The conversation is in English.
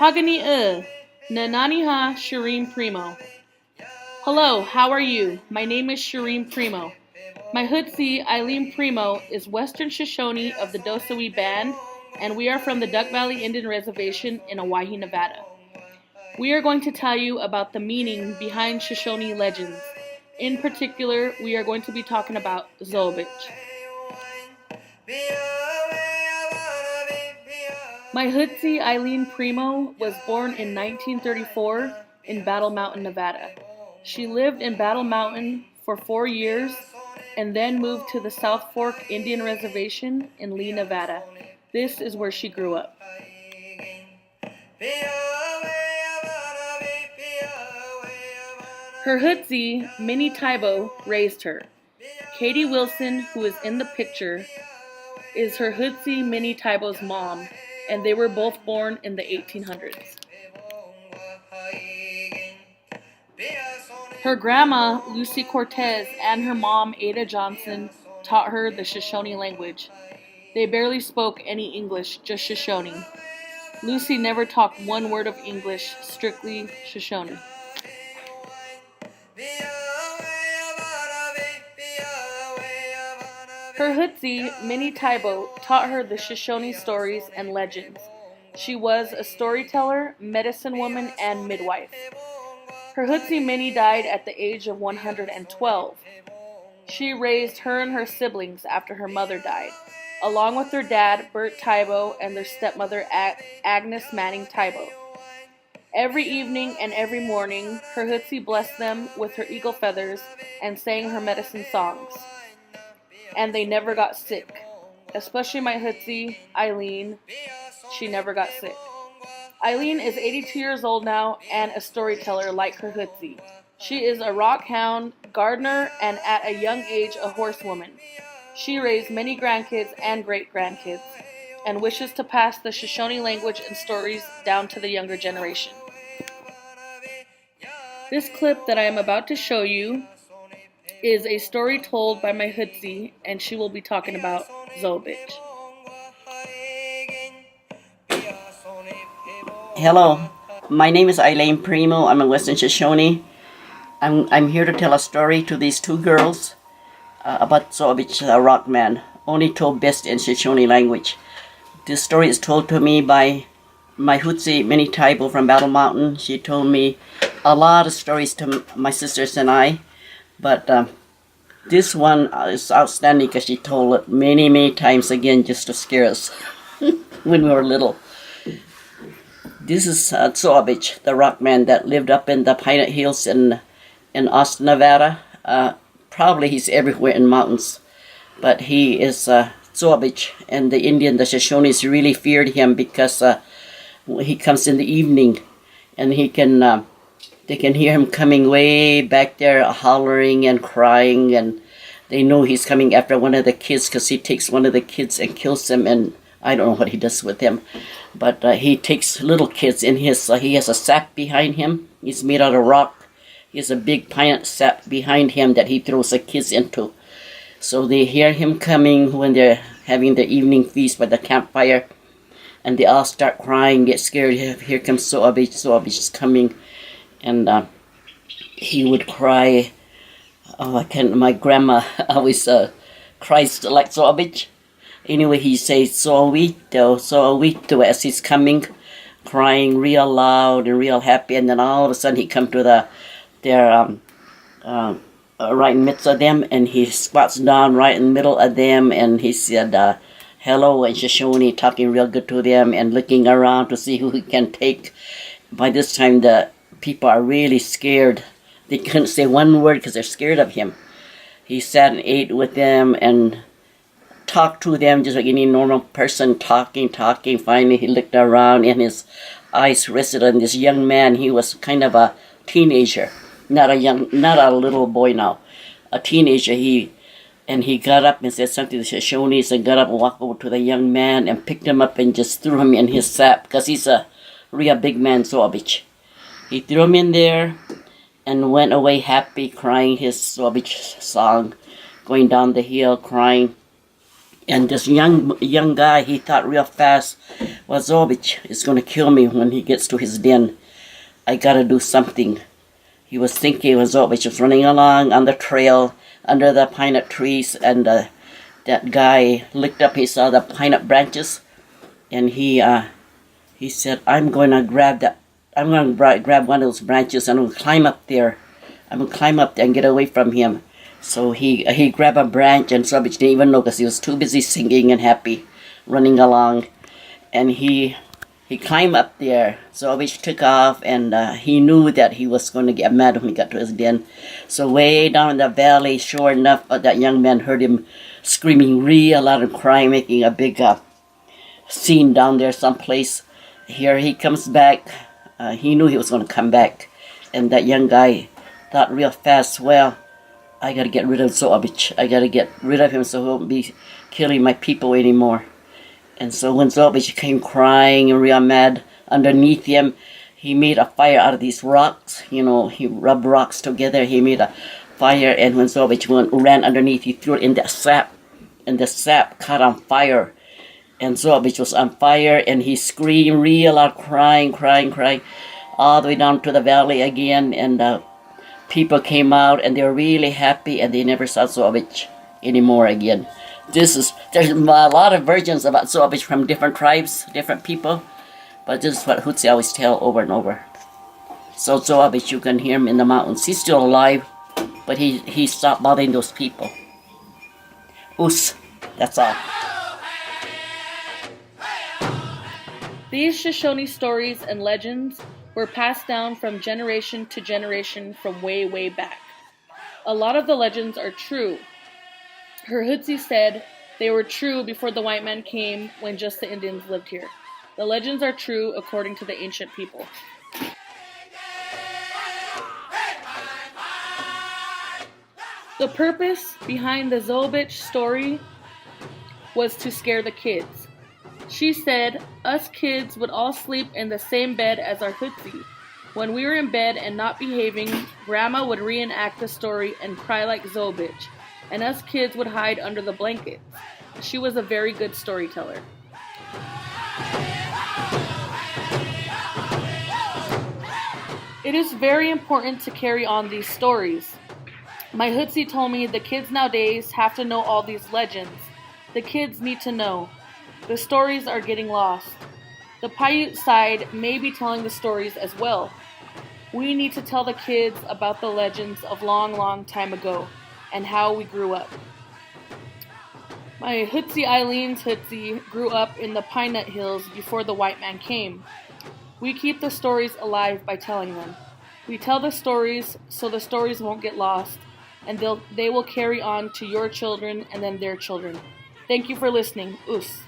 Hagani Nananiha Shireen Primo. Hello, how are you? My name is Shireen Primo. My Hootsie, Eileen Primo, is Western Shoshone of the Dosawee Band, and we are from the Duck Valley Indian Reservation in Owyhee, Nevada. We are going to tell you about the meaning behind Shoshone legends. In particular, we are going to be talking about Zobich. My Hootsie, Eileen Primo, was born in 1934 in Battle Mountain, Nevada. She lived in Battle Mountain for 4 years and then moved to the South Fork Indian Reservation in Lee, Nevada. This is where she grew up. Her Hootsie, Minnie Tybo, raised her. Katie Wilson, who is in the picture, is her Hootsie, Minnie Tybo's mom, and they were both born in the 1800s. Her grandma, Lucy Cortez, and her mom, Ada Johnson, taught her the Shoshone language. They barely spoke any English, just Shoshone. Lucy never talked one word of English, strictly Shoshone. Her Hootsie, Minnie Tybo, taught her the Shoshone stories and legends. She was a storyteller, medicine woman, and midwife. Her Hootsie Minnie died at the age of 112. She raised her and her siblings after her mother died, along with their dad, Bert Tybo, and their stepmother, Agnes Manning Tybo. Every evening and every morning, her Hootsie blessed them with her eagle feathers and sang her medicine songs. And they never got sick. Especially my Hootsie, Eileen. She never got sick. Eileen is 82 years old now and a storyteller like her Hootsie. She is a rock hound, gardener, and at a young age a horsewoman. She raised many grandkids and great-grandkids and wishes to pass the Shoshone language and stories down to the younger generation. This clip that I am about to show you is a story told by my Hootsie, and she will be talking about Zobich. Hello, my name is Eileen Primo. I'm a Western Shoshone. I'm here to tell a story to these two girls about Zobich, the rock man, only told best in Shoshone language. This story is told to me by my Hootsie, Minnie Tybo from Battle Mountain. She told me a lot of stories to my sisters and I, but this one is outstanding because she told it many times again just to scare us when we were little. This is Zobich, the rock man that lived up in the Pine Hills in Austin, Nevada. Probably he's everywhere in mountains, but he is Zobich, and the the Shoshones really feared him because he comes in the evening, and they can hear him coming way back there, hollering and crying, and they know he's coming after one of the kids because he takes one of the kids and kills him, and I don't know what he does with him, but he takes little kids in his, he has a sack behind him. He's made out of rock. He has a big pine sack behind him that he throws the kids into. So they hear him coming when they're having their evening feast by the campfire, and they all start crying, get scared. Here comes Zobich, Zobich is coming. And he would cry. My grandma always cries like Zobich. Anyway, he says Zoito as he's coming, crying real loud and real happy. And then all of a sudden he come to right in the midst of them, and he squats down right in the middle of them, and he said, hello, in Shoshone, talking real good to them and looking around to see who he can take. By this time, the people are really scared. They couldn't say one word because they're scared of him. He sat and ate with them and talked to them just like any normal person, talking. Finally, he looked around and his eyes rested on this young man. He was kind of a teenager, not a little boy now, a teenager. He got up and said something to the Shoshones and got up and walked over to the young man and picked him up and just threw him in his sack because he's a real big man, Zobich. He threw him in there and went away happy, crying his Zobich song, going down the hill crying. And this young guy, he thought real fast, Wazovich is going to kill me when he gets to his den. I gotta do something. He was thinking. Wazovich was running along on the trail under the pine nut trees, and that guy looked up. He saw the pine nut branches, and he said, "I'm going to grab that. I'm going to grab one of those branches, and I'm going to climb up there. I'm going to climb up there and get away from him." So he grabbed a branch, and Wazovich didn't even know because he was too busy singing and happy, running along, and he climbed up there. Wazovich took off, and he knew that he was going to get mad when he got to his den. So way down in the valley, sure enough, that young man heard him screaming real loud and crying, making a big scene down there someplace. Here he comes back. He knew he was going to come back. And that young guy thought real fast, well, I got to get rid of Wazovich. I got to get rid of him so he won't be killing my people anymore. And so when Wazovich came crying and real mad underneath him, he made a fire out of these rocks. You know, he rubbed rocks together. He made a fire, and when Wazovich ran underneath, he threw it in the sap, and the sap caught on fire. And Wazovich was on fire, and he screamed real loud, crying, all the way down to the valley again. And people came out, and they were really happy, and they never saw Wazovich anymore again. There's a lot of versions about Wazovich from different tribes, different people, but this is what Hutsi always tell over and over. So Wazovich, you can hear him in the mountains. He's still alive, but he stopped bothering those people. Oos, that's all. These Shoshone stories and legends were passed down from generation to generation from way, way back. A lot of the legends are true. Her Hutsi said they were true before the white man came, when just the Indians lived here. The legends are true according to the ancient people. The purpose behind the Wazovich story was to scare the kids. She said, us kids would all sleep in the same bed as our Hutsi. When we were in bed and not behaving, Grandma would reenact the story and cry like Wazovich, and us kids would hide under the blankets. She was a very good storyteller. It is very important to carry on these stories. My Hutsi told me the kids nowadays have to know all these legends. The kids need to know. The stories are getting lost. The Paiute side may be telling the stories as well. We need to tell the kids about the legends of long, long time ago and how we grew up. My Hutsi Eileen's Hutsi grew up in the Pine Nut Hills before the white man came. We keep the stories alive by telling them. We tell the stories so the stories won't get lost, and they will carry on to your children and then their children. Thank you for listening. Oos.